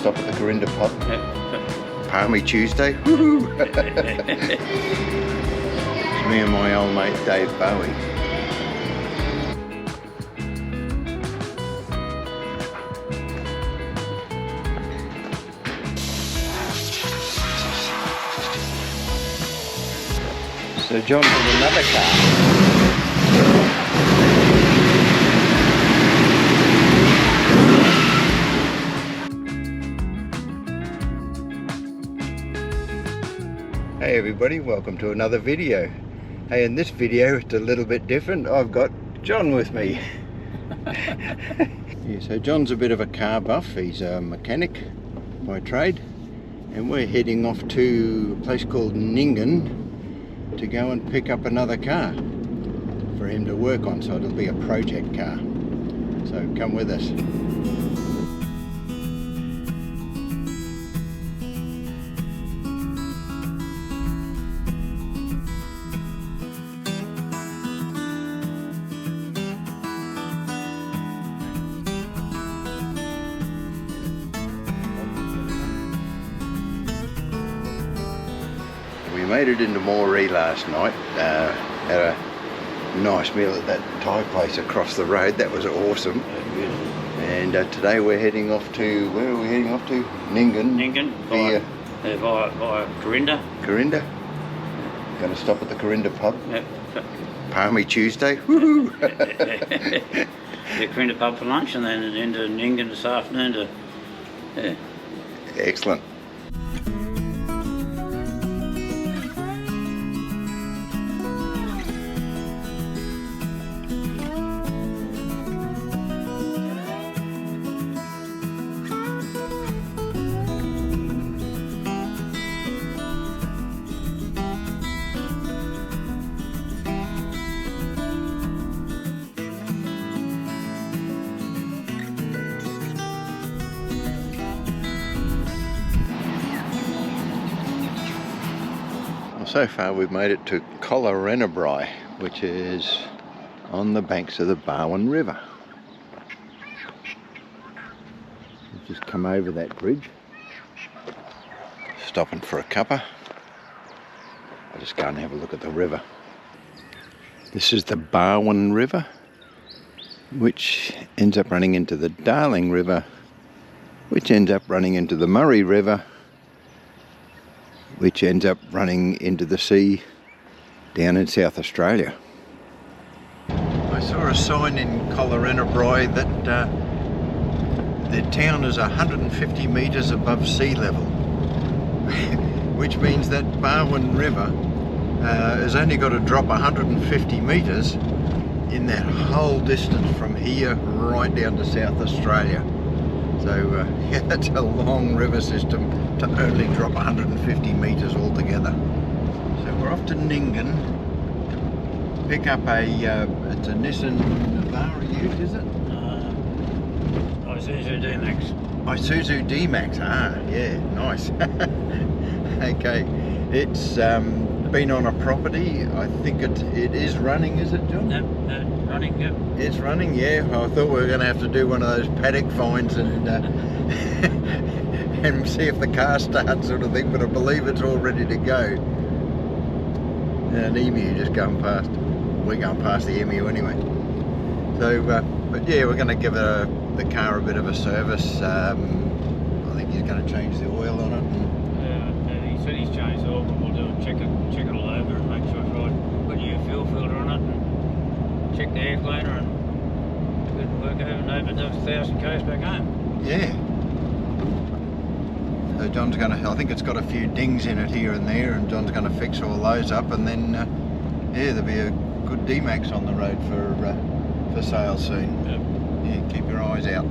stop at the Karinda pub. Yep. Palmy Tuesday. Woo-hoo. It's me and my old mate Dave Bowie. So John has another car. Hey everybody, welcome to another video. Hey, in this video it's a little bit different. I've got John with me. Yeah, so John's a bit of a car buff. He's a mechanic by trade, and we're heading off to a place called Nyngun to go and pick up another car for him to work on, so it'll be a project car. So come with us. We made it into Moree last night, had a nice meal at that Thai place across the road. That was awesome. And today we're heading off to, where are we heading off to? Nyngun. Nyngun, via Karinda. Karinda. Going to stop at the Karinda pub. Yep. Palmy Tuesday. Woohoo! The Karinda pub for lunch, and then into Nyngun this afternoon to, yeah. Excellent. So far we've made it to Col and John, which is on the banks of the Bowie River. We've just come over that bridge, stopping for a cuppa. I'll just go and have a look at the river. This is the Bowie River, which ends up running into the Darling River, which ends up running into the Murray River, which ends up running into the sea down in South Australia. I saw a sign in Col and John that the town is 150 metres above sea level, which means that Bowie River has only got to drop 150 metres in that whole distance from here right down to South Australia. So yeah, that's a long river system to only drop 150 metres altogether. So we're off to Nyngun to pick up it's a Nissan Navara Ute, is it? Isuzu D-Max. Isuzu D-Max, yeah, nice. Okay, it's been on a property. I think it is running, is it, John? Yep, running, yep. It's running, yeah. I thought we were going to have to do one of those paddock finds and and see if the car starts, sort of thing, but I believe it's all ready to go. And an emu just going past. We're going past the emu anyway. So, but yeah, we're going to give the car a bit of a service. I think he's going to change the oil on it. Yeah, he said he's changed the oil, but we'll do it, check it all over and make sure it's right. Put a new fuel filter on it and check the air cleaner and good work over and do 1,000 k's back home. Yeah. So John's going to, I think it's got a few dings in it here and there, and John's going to fix all those up, and then yeah, there'll be a good D-Max on the road for sale soon. Yep. Yeah, keep your eyes out.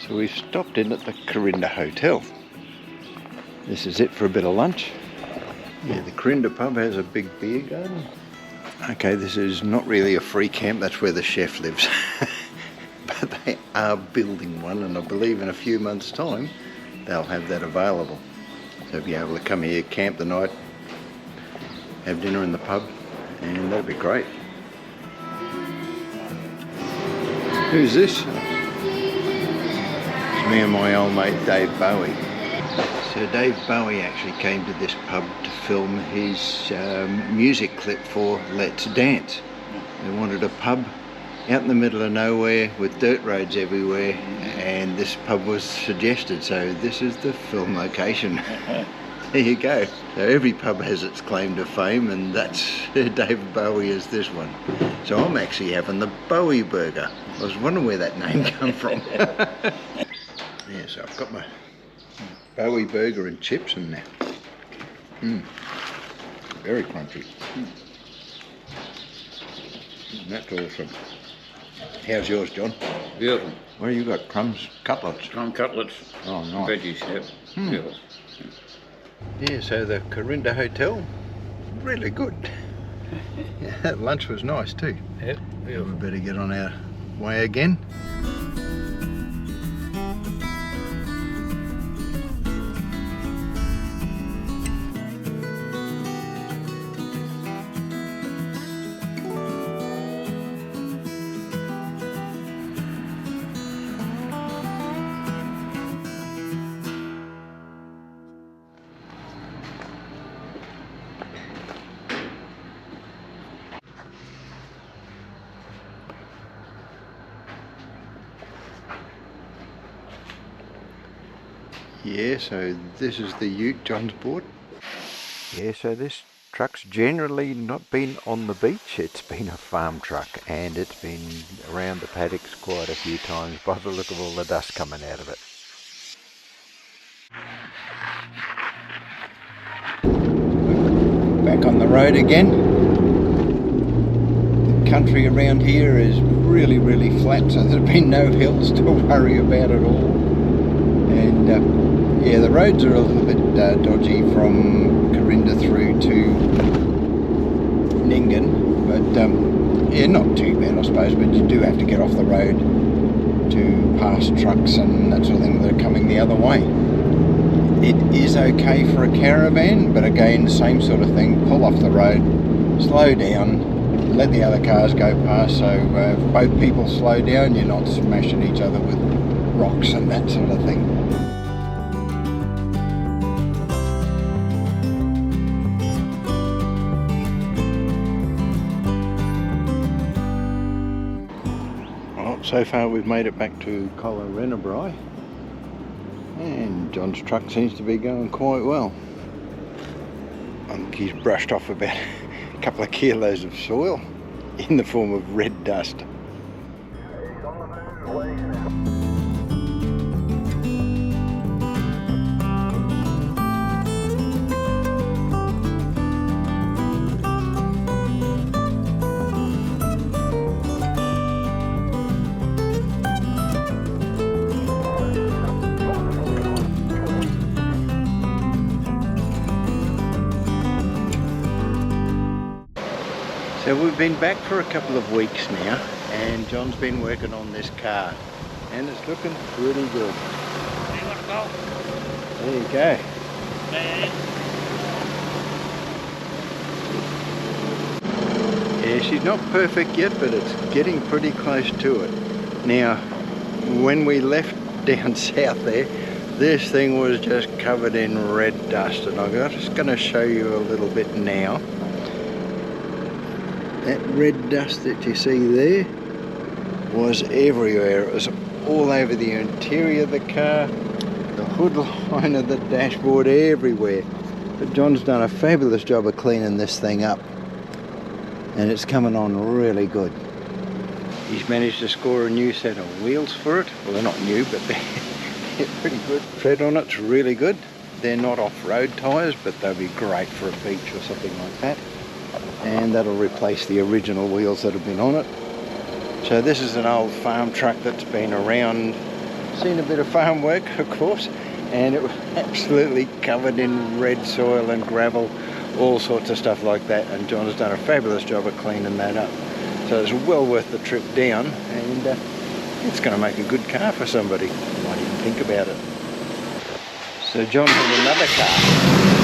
So we've stopped in at the Karinda Hotel. This is it for a bit of lunch. Yeah, the Karinda pub has a big beer garden. Okay, this is not really a free camp, that's where the chef lives. But they are building one, and I believe in a few months' time they'll have that available. So be able to come here, camp the night, have dinner in the pub, and that'd be great. Who's this? It's me and my old mate Dave Bowie. So Dave Bowie actually came to this pub to film his music clip for Let's Dance. They wanted a pub out in the middle of nowhere with dirt roads everywhere, and this pub was suggested, so this is the film location. There you go. So every pub has its claim to fame, and that's David Bowie is this one. So I'm actually having the Bowie Burger. I was wondering where that name come from. Yeah, so I've got my Bowie Burger and chips in there. Very crunchy. That's awesome. How's yours, John? Beautiful. Well, you got crumbs, cutlets. Crumb cutlets. Oh, nice. Veggies, yep. Beautiful. Yeah, so the Karinda Hotel, really good. Yeah, that lunch was nice too. Yep, We beautiful. better get on our way again. Yeah, so this is the ute John's bought. Yeah, so this truck's generally not been on the beach. It's been a farm truck, and it's been around the paddocks quite a few times by the look of all the dust coming out of it. Back on the road again. The country around here is really, really flat, so there's been no hills to worry about at all. And yeah, the roads are a little bit dodgy from Karinda through to Nyngun, but yeah, not too bad I suppose, but you do have to get off the road to pass trucks and that sort of thing that are coming the other way. It is okay for a caravan, but again, same sort of thing, pull off the road, slow down, let the other cars go past, so if both people slow down, you're not smashing each other with rocks and that sort of thing. So far we've made it back to Col and John, and John's truck seems to be going quite well. I think he's brushed off about a couple of kilos of soil in the form of red dust. So we've been back for a couple of weeks now, and John's been working on this car, and it's looking pretty good. You want to go? There you go. Man. Yeah, she's not perfect yet, but it's getting pretty close to it. Now, when we left down south there, this thing was just covered in red dust, and I'm just going to show you a little bit now. That red dust that you see there was everywhere. It was all over the interior of the car, the hood line of the dashboard, everywhere. But John's done a fabulous job of cleaning this thing up, and it's coming on really good. He's managed to score a new set of wheels for it. Well, they're not new, but they're pretty good. Tread on it's really good. They're not off-road tyres, but they'll be great for a beach or something like that. And that'll replace the original wheels that have been on it. So this is an old farm truck that's been around, seen a bit of farm work, of course, and it was absolutely covered in red soil and gravel, all sorts of stuff like that, and John has done a fabulous job of cleaning that up. So it's well worth the trip down, and it's going to make a good car for somebody. You might even think about it. So John has another car.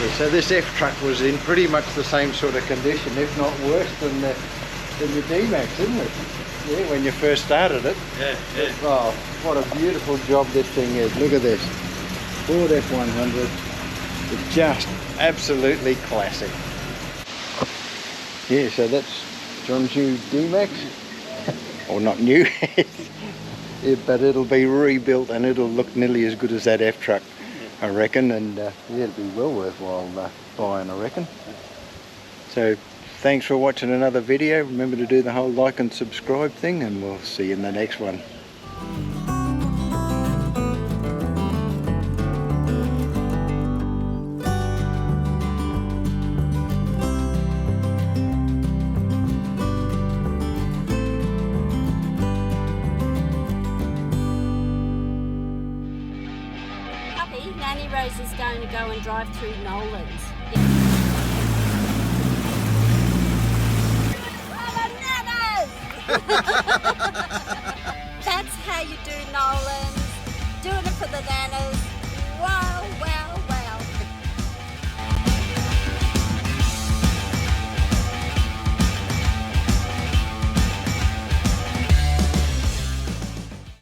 Yeah, so this F truck was in pretty much the same sort of condition, if not worse than the D-Max, isn't it? Yeah, when you first started it. Yeah, yeah. Oh, what a beautiful job this thing is. Look at this. Ford F100. It's just absolutely classic. Yeah, so that's John's new D-Max. Or not new, yeah, but it'll be rebuilt and it'll look nearly as good as that F truck, I reckon, and yeah, it'll be well worthwhile buying, I reckon. So thanks for watching another video. Remember to do the whole like and subscribe thing, and we'll see you in the next one. Nanny Rose is going to go and drive through Nolan's. That's how you do Nolan's. Doing it for the nanas.